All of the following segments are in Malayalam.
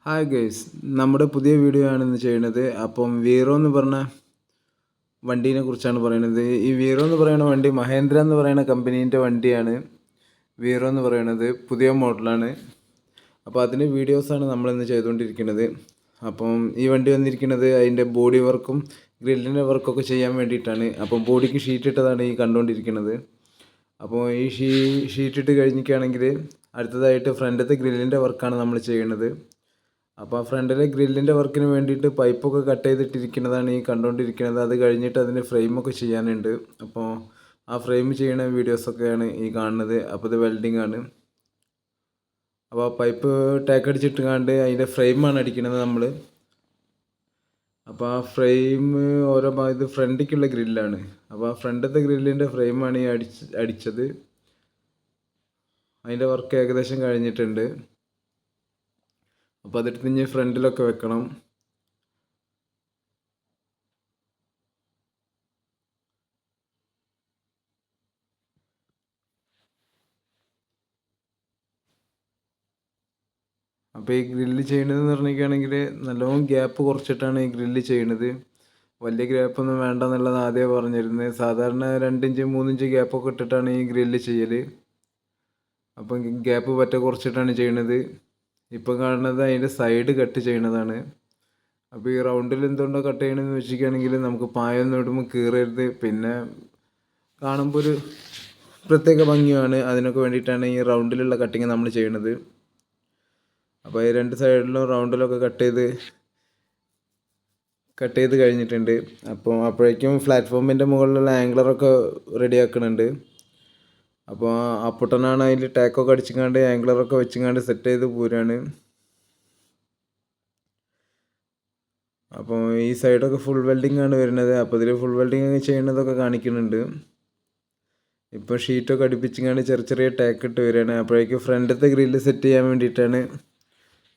ഹായ് ഗൈസ്, നമ്മുടെ പുതിയ വീഡിയോ ആണ് ഇന്ന് ചെയ്യുന്നത്. അപ്പം വീറോ എന്ന് പറഞ്ഞ വണ്ടീനെ കുറിച്ചാണ് പറയുന്നത്. ഈ വീറോ എന്ന് പറയുന്ന വണ്ടി മഹേന്ദ്ര എന്ന് പറയുന്ന കമ്പനീൻ്റെ വണ്ടിയാണ്. വീറോ എന്ന് പറയുന്നത് പുതിയ മോഡലാണ്. അപ്പോൾ അതിൻ്റെ വീഡിയോസാണ് നമ്മളിന്ന് ചെയ്തുകൊണ്ടിരിക്കുന്നത്. അപ്പം ഈ വണ്ടി വന്നിരിക്കുന്നത് അതിൻ്റെ ബോഡി വർക്കും ഗ്രില്ലിൻ്റെ വർക്കൊക്കെ ചെയ്യാൻ വേണ്ടിയിട്ടാണ്. അപ്പം ബോഡിക്ക് ഷീറ്റ് ഇട്ടതാണ് ഈ കണ്ടുകൊണ്ടിരിക്കുന്നത്. അപ്പോൾ ഈ ഷീറ്റ് ഇട്ട് കഴിഞ്ഞിരിക്കുകയാണെങ്കിൽ അടുത്തതായിട്ട് ഫ്രണ്ടത്തെ ഗ്രില്ലിൻ്റെ വർക്കാണ് നമ്മൾ ചെയ്യുന്നത്. അപ്പോൾ ഫ്രണ്ടിലെ ഗ്രില്ലിൻ്റെ വർക്കിന് വേണ്ടിയിട്ട് പൈപ്പൊക്കെ കട്ട് ചെയ്തിട്ടിരിക്കുന്നതാണ് ഈ കണ്ടുകൊണ്ടിരിക്കുന്നത്. അത് കഴിഞ്ഞിട്ട് അതിൻ്റെ ഫ്രെയിമൊക്കെ ചെയ്യാനുണ്ട്. അപ്പോൾ ആ ഫ്രെയിം ചെയ്യുന്ന വീഡിയോസൊക്കെയാണ് ഈ കാണുന്നത്. അപ്പോൾ ഇത് വെൽഡിംഗ് ആണ്. അപ്പോൾ ആ പൈപ്പ് ടാക്ക് അടിച്ചിട്ടുകാണ്ട് അതിൻ്റെ ഫ്രെയിമാണ് അടിക്കുന്നത് നമ്മൾ. അപ്പോൾ ആ ഫ്രെയിം ഓരോ ഇത് ഫ്രണ്ടിലേക്കുള്ള ഗ്രില്ലാണ്. അപ്പോൾ ആ ഫ്രണ്ടത്തെ ഗ്രില്ലിൻ്റെ ഫ്രെയിമാണ് ഈ അടിച്ചത്. അതിൻ്റെ വർക്ക് ഏകദേശം കഴിഞ്ഞിട്ടുണ്ട്. അപ്പോൾ അതെടുത്ത് ഇനി ഫ്രണ്ടിലൊക്കെ വെക്കണം. അപ്പോൾ ഈ ഗ്രില്ല് ചെയ്യണതെന്ന് പറഞ്ഞിരിക്കുകയാണെങ്കിൽ നല്ലോണം ഗ്യാപ്പ് കുറച്ചിട്ടാണ് ഈ ഗ്രില്ല് ചെയ്യണത്. വലിയ ഗ്യാപ്പൊന്നും വേണ്ട എന്നുള്ളത് ആദ്യമേ പറഞ്ഞിരുന്നത്. സാധാരണ 2 ഇഞ്ച് 3 ഇഞ്ച് ഗ്യാപ്പൊക്കെ ഇട്ടിട്ടാണ് ഈ ഗ്രില്ല് ചെയ്യൽ. അപ്പം ഗ്യാപ്പ് പറ്റ കുറച്ചിട്ടാണ് ചെയ്യണത്. ഇപ്പം കാണുന്നത് അതിൻ്റെ സൈഡ് കട്ട് ചെയ്യണതാണ്. അപ്പോൾ ഈ റൗണ്ടിൽ എന്തുകൊണ്ടോ കട്ട് ചെയ്യണമെന്ന് വെച്ചിരിക്കുകയാണെങ്കിൽ നമുക്ക് പായൊന്നും ഇടുമ്പോൾ കീറരുത്, പിന്നെ കാണുമ്പോൾ ഒരു പ്രത്യേക ഭംഗിയാണ്. അതിനൊക്കെ വേണ്ടിയിട്ടാണ് ഈ റൗണ്ടിലുള്ള കട്ടിങ് നമ്മൾ ചെയ്യണത്. അപ്പോൾ ഈ 2 സൈഡിലും റൗണ്ടിലൊക്കെ കട്ട് ചെയ്ത് കഴിഞ്ഞിട്ടുണ്ട്. അപ്പോൾ അപ്പോഴേക്കും പ്ലാറ്റ്ഫോമിൻ്റെ മുകളിലുള്ള ആംഗ്ലറൊക്കെ റെഡി ആക്കുന്നുണ്ട്. അപ്പോൾ അപ്പുട്ടനാണ് അതിൽ ടാക്കൊക്കെ അടിച്ചിങ്ങാണ്ട് ആംഗ്ലറൊക്കെ വെച്ചിങ്ങാണ്ട് സെറ്റ് ചെയ്ത് പോരാണ്. അപ്പോൾ ഈ സൈഡൊക്കെ ഫുൾ വെൽഡിംഗ് ആണ് വരുന്നത്. അപ്പോൾ ഇതിൽ ഫുൾ വെൽഡിങ് ചെയ്യുന്നതൊക്കെ കാണിക്കുന്നുണ്ട്. ഇപ്പോൾ ഷീറ്റൊക്കെ അടുപ്പിച്ചിങ്ങാണ്ട് ചെറിയ ചെറിയ ടാക്ക് ഇട്ട് വരികയാണ്. അപ്പോഴേക്കും ഫ്രണ്ടത്തെ ഗ്രില്ല് സെറ്റ് ചെയ്യാൻ വേണ്ടിയിട്ടാണ്.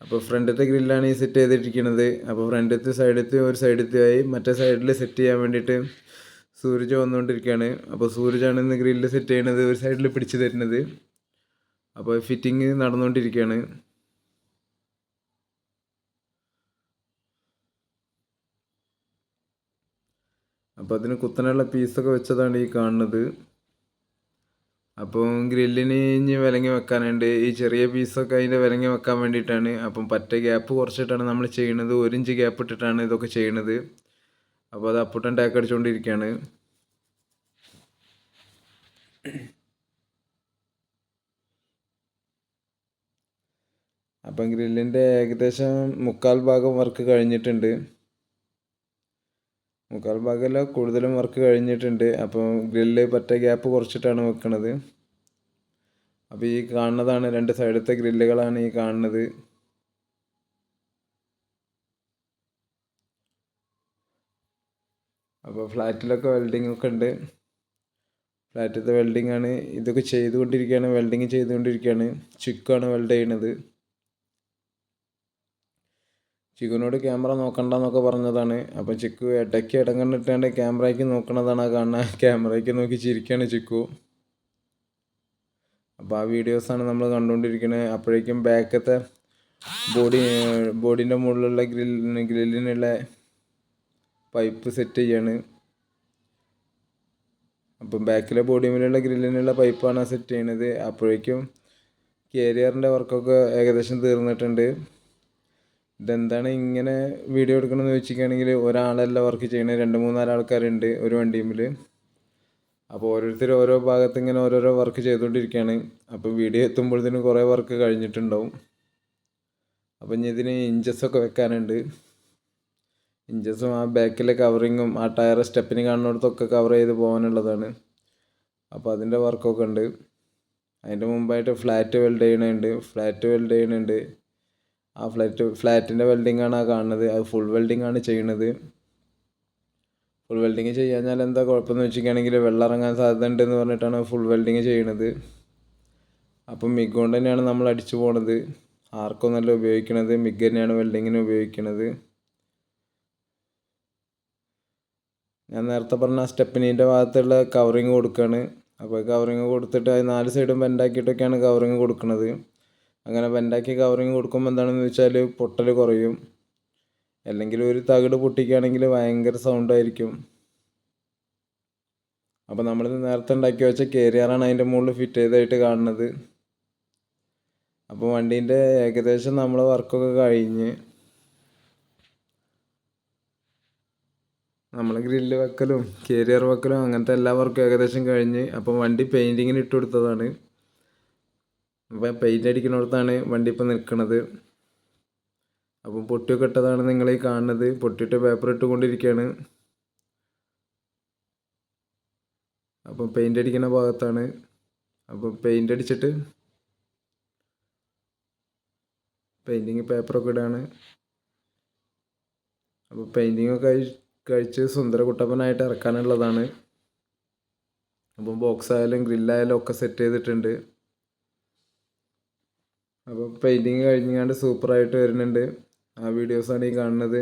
അപ്പോൾ ഫ്രണ്ടത്തെ ഗ്രില്ലാണ് ഈ സെറ്റ് ചെയ്തിരിക്കുന്നത്. അപ്പോൾ ഫ്രണ്ടത്തെ സൈഡത്തെ ഒരു സൈഡത്തെയായി മറ്റേ സൈഡിൽ സെറ്റ് ചെയ്യാൻ വേണ്ടിയിട്ട് സൂരജ് വന്നുകൊണ്ടിരിക്കുകയാണ്. അപ്പോൾ സൂരജാണ് ഇന്ന് ഗ്രില്ല് സെറ്റ് ചെയ്യണത്, ഒരു സൈഡിൽ പിടിച്ച് തരുന്നത്. അപ്പോൾ ഫിറ്റിങ് നടന്നുകൊണ്ടിരിക്കുകയാണ്. അപ്പോൾ അതിന് കുത്തനെയുള്ള പീസൊക്കെ വെച്ചതാണ് ഈ കാണുന്നത്. അപ്പോൾ ഗ്രില്ലിന് ഇനി വിലങ്ങി വെക്കാനുണ്ട്. ഈ ചെറിയ പീസൊക്കെ അതിൻ്റെ വിലങ്ങി വെക്കാൻ വേണ്ടിയിട്ടാണ്. അപ്പം പറ്റ ഗ്യാപ്പ് കുറച്ചിട്ടാണ് നമ്മൾ ചെയ്യണത്. 1 ഇഞ്ച് ഗ്യാപ്പ് ഇട്ടിട്ടാണ് ഇതൊക്കെ ചെയ്യണത്. അപ്പോൾ അത് അപ്പുട്ടൻ ടാക്ക് അടിച്ചുകൊണ്ടിരിക്കുകയാണ്. അപ്പം ഗ്രില്ലിൻ്റെ ഏകദേശം 1/4 ഭാഗം വർക്ക് കഴിഞ്ഞിട്ടുണ്ട്. 1/4 ഭാഗമല്ല, കൂടുതലും വർക്ക് കഴിഞ്ഞിട്ടുണ്ട്. അപ്പോൾ ഗ്രില്ല് പറ്റ ഗ്യാപ്പ് കുറച്ചിട്ടാണ് വെക്കുന്നത്. അപ്പോൾ ഈ കാണുന്നതാണ് 2 സൈഡത്തെ ഗ്രില്ലുകളാണ് ഈ കാണുന്നത്. അപ്പോൾ ഫ്ലാറ്റിലൊക്കെ വെൽഡിംഗ് ഒക്കെ ഉണ്ട്. ഫ്ലാറ്റത്തെ വെൽഡിംഗ് ആണ് ഇതൊക്കെ ചെയ്തുകൊണ്ടിരിക്കുകയാണ്. വെൽഡിങ് ചെയ്തുകൊണ്ടിരിക്കുകയാണ്. ചിക്കാണ് വെൽഡ് ചെയ്യണത്. ചിക്കുനോട് ക്യാമറ നോക്കണ്ടെന്നൊക്കെ പറഞ്ഞതാണ്. അപ്പോൾ ചിക്കു ഇടയ്ക്ക് ഇടങ്ങണ്ടിട്ടാണ്ട് ക്യാമറയ്ക്ക് നോക്കണതാണ് കാണുന്നത്. ക്യാമറയ്ക്ക് നോക്കി ചിരിക്കുകയാണ് ചിക്കു. അപ്പോൾ ആ വീഡിയോസാണ് നമ്മൾ കണ്ടുകൊണ്ടിരിക്കുന്നത്. അപ്പോഴേക്കും ബാക്കത്തെ ബോഡീൻ്റെ മുകളിലുള്ള ഗ്രില്ലിനുള്ള പൈപ്പ് സെറ്റ് ചെയ്യാണ്. അപ്പം ബാക്കിലെ ബോഡിയിലുള്ള ഗ്രില്ലിനുള്ള പൈപ്പാണ് സെറ്റ് ചെയ്യണത്. അപ്പോഴേക്കും കാരിയറിൻ്റെ വർക്കൊക്കെ ഏകദേശം തീർന്നിട്ടുണ്ട്. ഇതെന്താണ് ഇങ്ങനെ വീഡിയോ എടുക്കണമെന്ന് ചോദിച്ചിരിക്കുകയാണെങ്കിൽ ഒരാളല്ല വർക്ക് ചെയ്യണത്, 2-3-4 ആൾക്കാരുണ്ട് ഒരു വണ്ടിയിൽ. അപ്പോൾ ഓരോരുത്തർ ഓരോ ഭാഗത്ത് ഇങ്ങനെ ഓരോരോ വർക്ക് ചെയ്തുകൊണ്ടിരിക്കുകയാണ്. അപ്പോൾ വീഡിയോ എത്തുമ്പോഴത്തേനും കുറേ വർക്ക് കഴിഞ്ഞിട്ടുണ്ടാവും. അപ്പം ഇനി ഇതിന് ഇഞ്ചസൊക്കെ വെക്കാനുണ്ട്. ഇഞ്ചസും ആ ബാക്കിലെ കവറിങ്ങും ആ ടയർ സ്റ്റെപ്പിന് കാണുന്നിടത്തൊക്കെ കവർ ചെയ്ത് പോകാനുള്ളതാണ്. അപ്പോൾ അതിൻ്റെ വർക്കൊക്കെ ഉണ്ട്. അതിൻ്റെ മുമ്പായിട്ട് ഫ്ലാറ്റ് വെൽഡ് ചെയ്യണുണ്ട്. ആ ഫ്ലാറ്റിൻ്റെ വെൽഡിംഗ് ആണ് ആ കാണുന്നത്. അത് ഫുൾ വെൽഡിംഗ് ആണ് ചെയ്യണത്. ഫുൾ വെൽഡിങ് ചെയ്യാഞ്ഞാൽ എന്താ കുഴപ്പമെന്ന് വെച്ചിരിക്കുകയാണെങ്കിൽ വെള്ളം ഇറങ്ങാൻ സാധ്യത ഉണ്ടെന്ന് പറഞ്ഞിട്ടാണ് ഫുൾ വെൽഡിങ് ചെയ്യണത്. അപ്പം മിഗ് കൊണ്ട് തന്നെയാണ് നമ്മൾ അടിച്ചു പോണത്. ആർക്കൊന്നല്ല ഉപയോഗിക്കണത്, മിഗ് തന്നെയാണ് വെൽഡിങ്ങിന് ഉപയോഗിക്കണത്. ഞാൻ നേരത്തെ പറഞ്ഞ സ്റ്റെപ്പിനീൻ്റെ ഭാഗത്തുള്ള കവറിങ് കൊടുക്കുകയാണ്. അപ്പോൾ കവറിങ് കൊടുത്തിട്ട് അത് 4 സൈഡും ബെൻഡാക്കിയിട്ടൊക്കെയാണ് കവറിങ് കൊടുക്കുന്നത്. അങ്ങനെ വെൻ്റാക്കി കവറിങ് കൊടുക്കുമ്പോൾ എന്താണെന്ന് വെച്ചാൽ പൊട്ടൽ കുറയും. അല്ലെങ്കിൽ ഒരു തകിട് പൊട്ടിക്കുകയാണെങ്കിൽ ഭയങ്കര സൗണ്ടായിരിക്കും. അപ്പോൾ നമ്മൾ നേരത്തെ ഉണ്ടാക്കി വെച്ച കേരിയറാണ് അതിൻ്റെ മുകളിൽ ഫിറ്റ് ചെയ്തായിട്ട് കാണുന്നത്. അപ്പോൾ വണ്ടീൻ്റെ ഏകദേശം നമ്മൾ വർക്കൊക്കെ കഴിഞ്ഞ് നമ്മൾ ഗ്രില്ല് വെക്കലും കേരിയർ വെക്കലും അങ്ങനത്തെ എല്ലാ വർക്കും ഏകദേശം കഴിഞ്ഞ്. അപ്പോൾ വണ്ടി പെയിൻറ്റിങ്ങിന് ഇട്ട് കൊടുത്തതാണ്. അപ്പോൾ പെയിൻ്റ് അടിക്കുന്നിടത്താണ് വണ്ടി ഇപ്പോൾ നിൽക്കുന്നത്. അപ്പം പൊട്ടിയൊക്കെ ഇട്ടതാണ് നിങ്ങളീ കാണുന്നത്. പൊട്ടിയിട്ട് പേപ്പർ ഇട്ടുകൊണ്ടിരിക്കുകയാണ്. അപ്പം പെയിൻ്റ് അടിക്കുന്ന ഭാഗത്താണ്. അപ്പം പെയിൻ്റ് അടിച്ചിട്ട് പെയിൻറ്റിങ് പേപ്പറൊക്കെ ഇടാണ്. അപ്പോൾ പെയിൻറ്റിങ്ങൊക്കെ കഴിച്ച് സുന്ദരകുട്ടപ്പനായിട്ട് ഇറക്കാനുള്ളതാണ്. അപ്പം ബോക്സ് ആയാലും ഗ്രില്ലായാലും ഒക്കെ സെറ്റ് ചെയ്തിട്ടുണ്ട്. അപ്പോൾ പെയിൻറ്റിങ് കഴിഞ്ഞാണ്ട് സൂപ്പറായിട്ട് വരുന്നുണ്ട്. ആ വീഡിയോസാണ് ഈ കാണുന്നത്.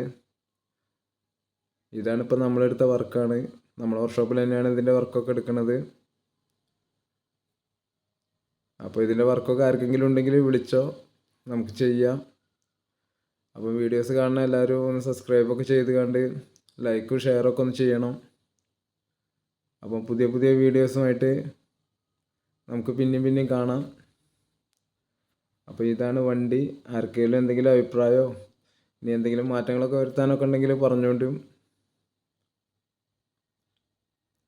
ഇതാണിപ്പോൾ നമ്മളെടുത്ത വർക്കാണ്. നമ്മളെ വർക്ക്ഷോപ്പിൽ തന്നെയാണ് ഇതിൻ്റെ വർക്കൊക്കെ എടുക്കുന്നത്. അപ്പോൾ ഇതിൻ്റെ വർക്കൊക്കെ ആർക്കെങ്കിലും ഉണ്ടെങ്കിൽ വിളിച്ചോ, നമുക്ക് ചെയ്യാം. അപ്പോൾ വീഡിയോസ് കാണുന്ന എല്ലാവരും ഒന്ന് സബ്സ്ക്രൈബൊക്കെ ചെയ്ത് കണ്ട് ലൈക്കും ഷെയറൊക്കെ ഒന്ന് ചെയ്യണം. അപ്പം പുതിയ പുതിയ വീഡിയോസുമായിട്ട് നമുക്ക് പിന്നെയും കാണാം. അപ്പോൾ ഇതാണ് വണ്ടി. ആർക്കെങ്കിലും എന്തെങ്കിലും അഭിപ്രായമോ ഇനി എന്തെങ്കിലും മാറ്റങ്ങളൊക്കെ വരുത്താനൊക്കെ ഉണ്ടെങ്കിൽ പറഞ്ഞോണ്ടും.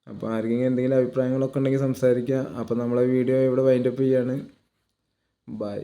അപ്പോൾ ആർക്കെങ്കിലും എന്തെങ്കിലും അഭിപ്രായങ്ങളൊക്കെ ഉണ്ടെങ്കിൽ സംസാരിക്കുക. അപ്പോൾ നമ്മളെ വീഡിയോ ഇവിടെ വൈൻഡപ്പ് ചെയ്യാണ്. ബൈ.